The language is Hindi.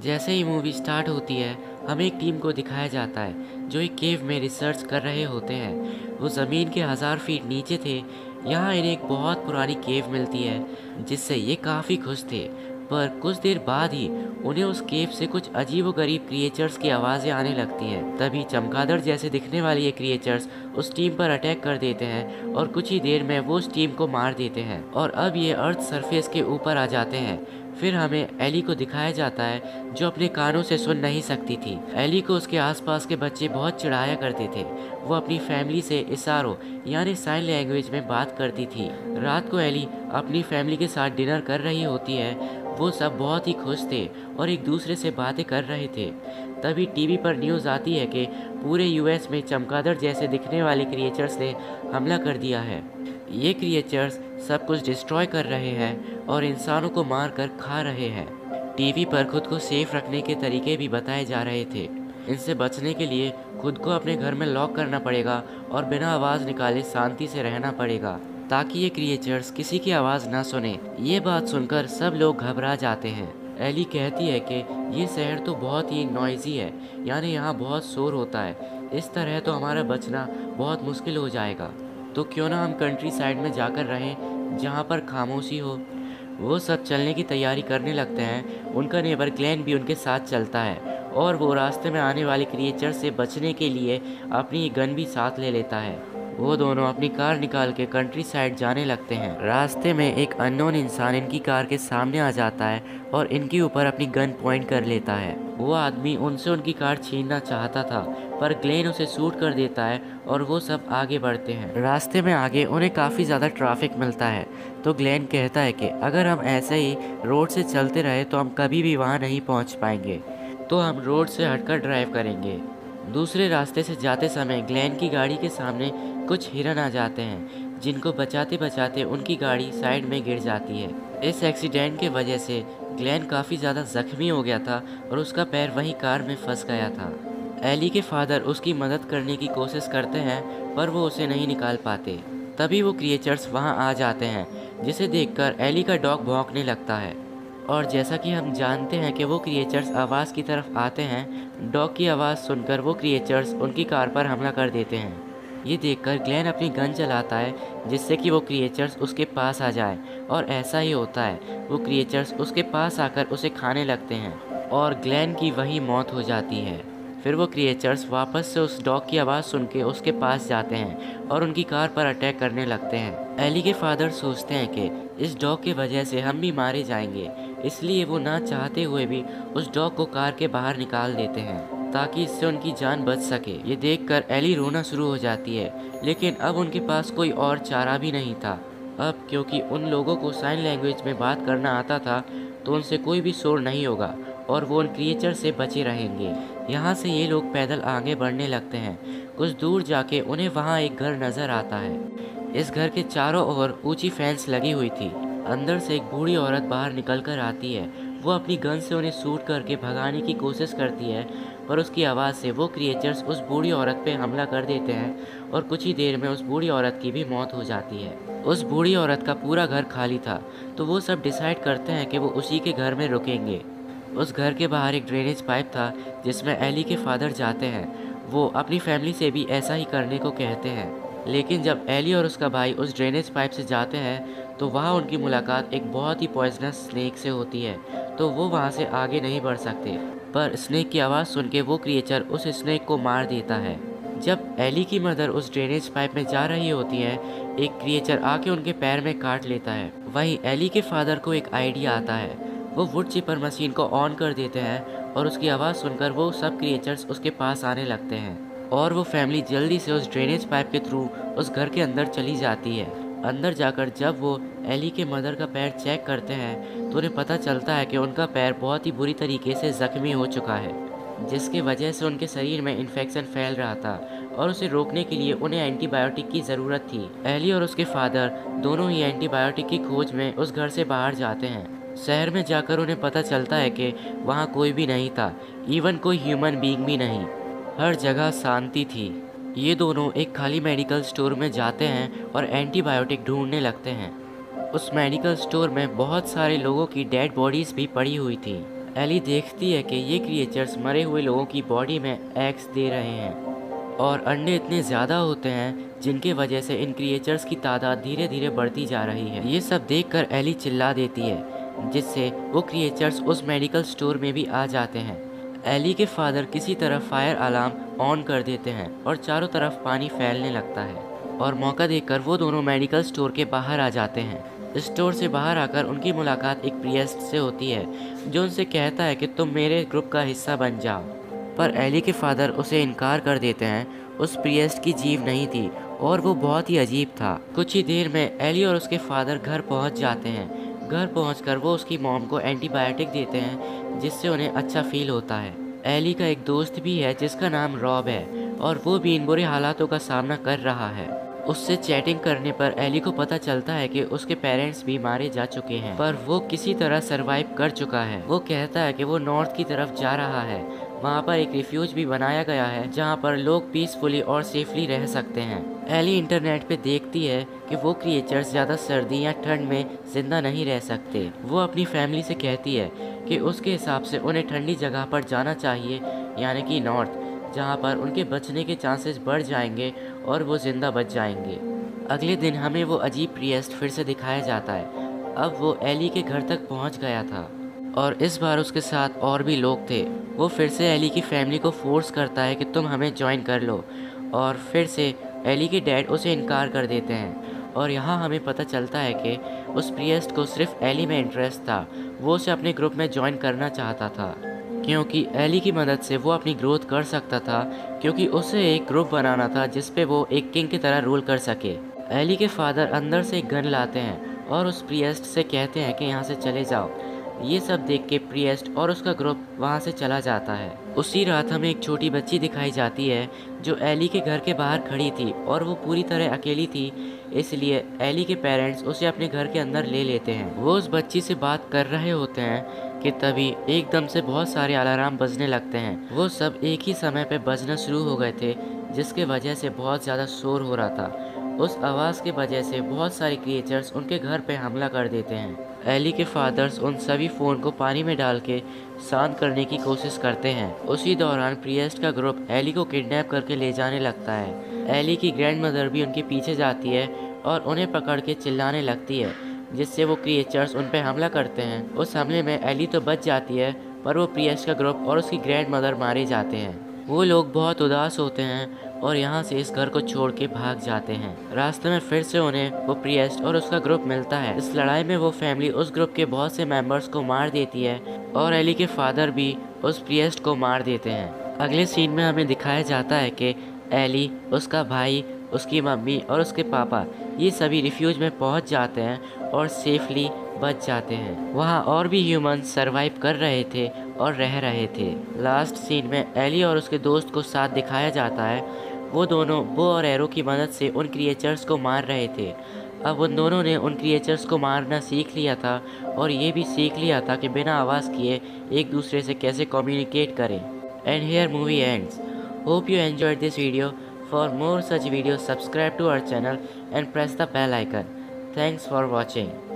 जैसे ही मूवी स्टार्ट होती है, हमें एक टीम को दिखाया जाता है जो एक केव में रिसर्च कर रहे होते हैं। वो ज़मीन के 1000 फीट नीचे थे। यहाँ इन्हें एक बहुत पुरानी केव मिलती है जिससे ये काफ़ी खुश थे। पर कुछ देर बाद ही उन्हें उस केव से कुछ अजीबोगरीब क्रिएचर्स की आवाज़ें आने लगती हैं। तभी चमगादड़ जैसे दिखने वाले ये क्रिएचर्स उस टीम पर अटैक कर देते हैं और कुछ ही देर में वो उस टीम को मार देते हैं और अब ये अर्थ सरफेस के ऊपर आ जाते हैं। फिर हमें एली को दिखाया जाता है जो अपने कानों से सुन नहीं सकती थी। एली को उसके आसपास के बच्चे बहुत चिढ़ाया करते थे। वो अपनी फैमिली से इशारों यानी साइन लैंग्वेज में बात करती थी। रात को एली अपनी फैमिली के साथ डिनर कर रही होती है। वो सब बहुत ही खुश थे और एक दूसरे से बातें कर रहे थे। तभी टीवी पर न्यूज़ आती है कि पूरे यूएस में चमगादड़ जैसे दिखने वाले क्रिएचर्स ने हमला कर दिया है। ये क्रिएचर्स सब कुछ डिस्ट्रॉय कर रहे हैं और इंसानों को मार कर खा रहे हैं। टीवी पर खुद को सेफ रखने के तरीके भी बताए जा रहे थे। इनसे बचने के लिए खुद को अपने घर में लॉक करना पड़ेगा और बिना आवाज़ निकाले शांति से रहना पड़ेगा ताकि ये क्रिएचर्स किसी की आवाज़ ना सुने। ये बात सुनकर सब लोग घबरा जाते हैं। एली कहती है कि ये शहर तो बहुत ही नॉइजी है, यानी यहाँ बहुत शोर होता है। इस तरह तो हमारा बचना बहुत मुश्किल हो जाएगा। तो क्यों ना हम कंट्री साइड में जाकर रहें जहाँ पर खामोशी हो। वो सब चलने की तैयारी करने लगते हैं। उनका नेबर ग्लेन भी उनके साथ चलता है और वो रास्ते में आने वाले क्रिएचर से बचने के लिए अपनी गन भी साथ ले लेता है। वो दोनों अपनी कार निकाल के कंट्री साइड जाने लगते हैं। रास्ते में एक अननोन इंसान इनकी कार के सामने आ जाता है और इनके ऊपर अपनी गन पॉइंट कर लेता है। वो आदमी उनसे उनकी कार छीनना चाहता था पर ग्लेन उसे शूट कर देता है और वो सब आगे बढ़ते हैं। रास्ते में आगे उन्हें काफ़ी ज़्यादा ट्रैफिक मिलता है तो ग्लेन कहता है कि अगर हम ऐसे ही रोड से चलते रहे तो हम कभी भी वहाँ नहीं पहुँच पाएंगे, तो हम रोड से हटकर ड्राइव करेंगे। दूसरे रास्ते से जाते समय ग्लेन की गाड़ी के सामने कुछ हिरन आ जाते हैं जिनको बचाते बचाते उनकी गाड़ी साइड में गिर जाती है। इस एक्सीडेंट के वजह से ग्लेन काफ़ी ज़्यादा जख्मी हो गया था और उसका पैर वहीं कार में फंस गया था। एली के फादर उसकी मदद करने की कोशिश करते हैं पर वो उसे नहीं निकाल पाते। तभी वो क्रिएचर्स वहाँ आ जाते हैं जिसे देखकर एली का डॉग भौंकने लगता है और जैसा कि हम जानते हैं कि वो क्रिएचर्स आवाज़ की तरफ आते हैं। डॉग की आवाज़ सुनकर वो क्रिएचर्स उनकी कार पर हमला कर देते हैं। ये देखकर ग्लेन अपनी गन चलाता है जिससे कि वो क्रिएचर्स उसके पास आ जाए और ऐसा ही होता है। वो क्रिएचर्स उसके पास आकर उसे खाने लगते हैं और ग्लेन की वहीं मौत हो जाती है। फिर वो क्रिएचर्स वापस से उस डॉग की आवाज़ सुन के उसके पास जाते हैं और उनकी कार पर अटैक करने लगते हैं। एली के फादर सोचते हैं कि इस डॉग की वजह से हम भी मारे जाएंगे, इसलिए वो ना चाहते हुए भी उस डॉग को कार के बाहर निकाल देते हैं ताकि इससे उनकी जान बच सके। ये देखकर एली रोना शुरू हो जाती है, लेकिन अब उनके पास कोई और चारा भी नहीं था। अब क्योंकि उन लोगों को साइन लैंग्वेज में बात करना आता था तो उनसे कोई भी शोर नहीं होगा और वो उन क्रिएचर से बचे रहेंगे। यहाँ से ये लोग पैदल आगे बढ़ने लगते हैं। कुछ दूर जाके उन्हें वहाँ एक घर नज़र आता है। इस घर के चारों ओर ऊंची फेंस लगी हुई थी। अंदर से एक बूढ़ी औरत बाहर निकल कर आती है। वो अपनी गन से उन्हें शूट करके भगाने की कोशिश करती है पर उसकी आवाज़ से वो क्रिएचर्स उस बूढ़ी औरत पे हमला कर देते हैं और कुछ ही देर में उस बूढ़ी औरत की भी मौत हो जाती है। उस बूढ़ी औरत का पूरा घर खाली था तो वो सब डिसाइड करते हैं कि वो उसी के घर में रुकेंगे। उस घर के बाहर एक ड्रेनेज पाइप था जिसमें एली के फादर जाते हैं। वो अपनी फैमिली से भी ऐसा ही करने को कहते हैं, लेकिन जब एली और उसका भाई उस ड्रेनेज पाइप से जाते हैं तो वहाँ उनकी मुलाकात एक बहुत ही पॉइजनस स्नेक से होती है, तो वो वहाँ से आगे नहीं बढ़ सकते। पर स्नेक की आवाज़ सुन के वो क्रिएचर उस स्नेक को मार देता है। जब एली की मदर उस ड्रेनेज पाइप में जा रही होती है, एक क्रिएचर आके उनके पैर में काट लेता है। वहीं एली के फादर को एक आइडिया आता है। वो वुड चिपर मशीन को ऑन कर देते हैं और उसकी आवाज़ सुनकर वो सब क्रिएचर्स उसके पास आने लगते हैं और वो फैमिली जल्दी से उस ड्रेनेज पाइप के थ्रू उस घर के अंदर चली जाती है। अंदर जाकर जब वो एली के मदर का पैर चेक करते हैं तो उन्हें पता चलता है कि उनका पैर बहुत ही बुरी तरीके से ज़ख्मी हो चुका है, जिसके वजह से उनके शरीर में इन्फेक्शन फैल रहा था और उसे रोकने के लिए उन्हें एंटीबायोटिक की ज़रूरत थी। एली और उसके फादर दोनों ही एंटीबायोटिक की खोज में उस घर से बाहर जाते हैं। शहर में जाकर उन्हें पता चलता है कि वहाँ कोई भी नहीं था, इवन कोई ह्यूमन बीइंग भी नहीं। हर जगह शांति थी। ये दोनों एक खाली मेडिकल स्टोर में जाते हैं और एंटीबायोटिक ढूंढने लगते हैं। उस मेडिकल स्टोर में बहुत सारे लोगों की डेड बॉडीज़ भी पड़ी हुई थी। एली देखती है कि ये क्रिएचर्स मरे हुए लोगों की बॉडी में एग्स दे रहे हैं और अंडे इतने ज़्यादा होते हैं जिनके वजह से इन क्रिएचर्स की तादाद धीरे धीरे बढ़ती जा रही है। ये सब देखकर एली चिल्ला देती है, जिससे वो क्रिएचर्स उस मेडिकल स्टोर में भी आ जाते हैं। एली के फादर किसी तरह फायर अलार्म ऑन कर देते हैं और चारों तरफ पानी फैलने लगता है और मौका देखकर वो दोनों मेडिकल स्टोर के बाहर आ जाते हैं। स्टोर से बाहर आकर उनकी मुलाकात एक प्रिएस्ट से होती है, जो उनसे कहता है कि तुम मेरे ग्रुप का हिस्सा बन जाओ। पर एली के फादर उसे इनकार कर देते हैं। उस प्रिएस्ट की जीव नहीं थी और वो बहुत ही अजीब था। कुछ ही देर में एली और उसके फादर घर पहुंच जाते हैं। घर पहुंचकर वो उसकी मॉम को एंटीबायोटिक देते हैं, जिससे उन्हें अच्छा फील होता है। एली का एक दोस्त भी है जिसका नाम रॉब है और वो भी इन बुरे हालातों का सामना कर रहा है। उससे चैटिंग करने पर एली को पता चलता है कि उसके पेरेंट्स भी मारे जा चुके हैं, पर वो किसी तरह सरवाइव कर चुका है। वो कहता है कि वो नॉर्थ की तरफ जा रहा है। वहाँ पर एक रिफ्यूज भी बनाया गया है जहाँ पर लोग पीसफुली और सेफली रह सकते हैं। एली इंटरनेट पे देखती है कि वो क्रिएचर्स ज़्यादा सर्दी या ठंड में जिंदा नहीं रह सकते। वो अपनी फैमिली से कहती है कि उसके हिसाब से उन्हें ठंडी जगह पर जाना चाहिए, यानी कि नॉर्थ, जहाँ पर उनके बचने के चांसेस बढ़ जाएंगे और वो जिंदा बच जाएंगे। अगले दिन हमें वो अजीब प्रिएस्ट फिर से दिखाया जाता है। अब वो एली के घर तक पहुँच गया था और इस बार उसके साथ और भी लोग थे। वो फिर से एली की फैमिली को फोर्स करता है कि तुम हमें ज्वाइन कर लो, और फिर से एली के डैड उसे इनकार कर देते हैं। और यहाँ हमें पता चलता है कि उस प्रिएस्ट को सिर्फ एली में इंटरेस्ट था। वो उसे अपने ग्रुप में ज्वाइन करना चाहता था क्योंकि एली की मदद से वो अपनी ग्रोथ कर सकता था, क्योंकि उसे एक ग्रुप बनाना था जिस पे वो एक किंग की तरह रूल कर सके। एली के फादर अंदर से एक गन लाते हैं और उस प्रिएस्ट से कहते हैं कि यहाँ से चले जाओ। ये सब देख के प्रिएस्ट और उसका ग्रुप वहाँ से चला जाता है। उसी रात हमें एक छोटी बच्ची दिखाई जाती है जो एली के घर के बाहर खड़ी थी और वो पूरी तरह अकेली थी, इसलिए एली के पेरेंट्स उसे अपने घर के अंदर ले लेते हैं। वो उस बच्ची से बात कर रहे होते हैं कि तभी एकदम से बहुत सारे अलार्म बजने लगते हैं। वो सब एक ही समय पे बजना शुरू हो गए थे, जिसके वजह से बहुत ज़्यादा शोर हो रहा था। उस आवाज़ की वजह से बहुत सारे क्रिएचर्स उनके घर पे हमला कर देते हैं। एली के फादर्स उन सभी फ़ोन को पानी में डाल के शांत करने की कोशिश करते हैं। उसी दौरान प्रिएस्ट का ग्रुप एली को किडनैप करके ले जाने लगता है। एली की ग्रैंडमदर भी उनके पीछे जाती है और उन्हें पकड़ के चिल्लाने लगती है, जिससे वो क्रिएचर्स उन पर हमला करते हैं। उस हमले में एली तो बच जाती है, पर वो प्रिएस्ट का ग्रुप और उसकी ग्रैंडमदर मारे जाते हैं। वो लोग बहुत उदास होते हैं और यहाँ से इस घर को छोड़ के भाग जाते हैं। रास्ते में फिर से उन्हें वो प्रिएस्ट और उसका ग्रुप मिलता है। इस लड़ाई में वो फैमिली उस ग्रुप के बहुत से मेंबर्स को मार देती है और एली के फादर भी उस प्रिएस्ट को मार देते हैं। अगले सीन में हमें दिखाया जाता है कि एली, उसका भाई, उसकी मम्मी और उसके पापा ये सभी रिफ्यूज में पहुँच जाते हैं और सेफली बच जाते हैं। वहाँ और भी ह्यूमंस सरवाइव कर रहे थे और रह रहे थे। लास्ट सीन में एली और उसके दोस्त को साथ दिखाया जाता है। वो दोनों बो और एरो की मदद से उन क्रिएचर्स को मार रहे थे। अब उन दोनों ने उन क्रिएचर्स को मारना सीख लिया था और ये भी सीख लिया था कि बिना आवाज़ किए एक दूसरे से कैसे कम्युनिकेट करें। And here movie ends. Hope you enjoyed this video. For more such video subscribe to our channel and press the bell icon. Thanks for watching.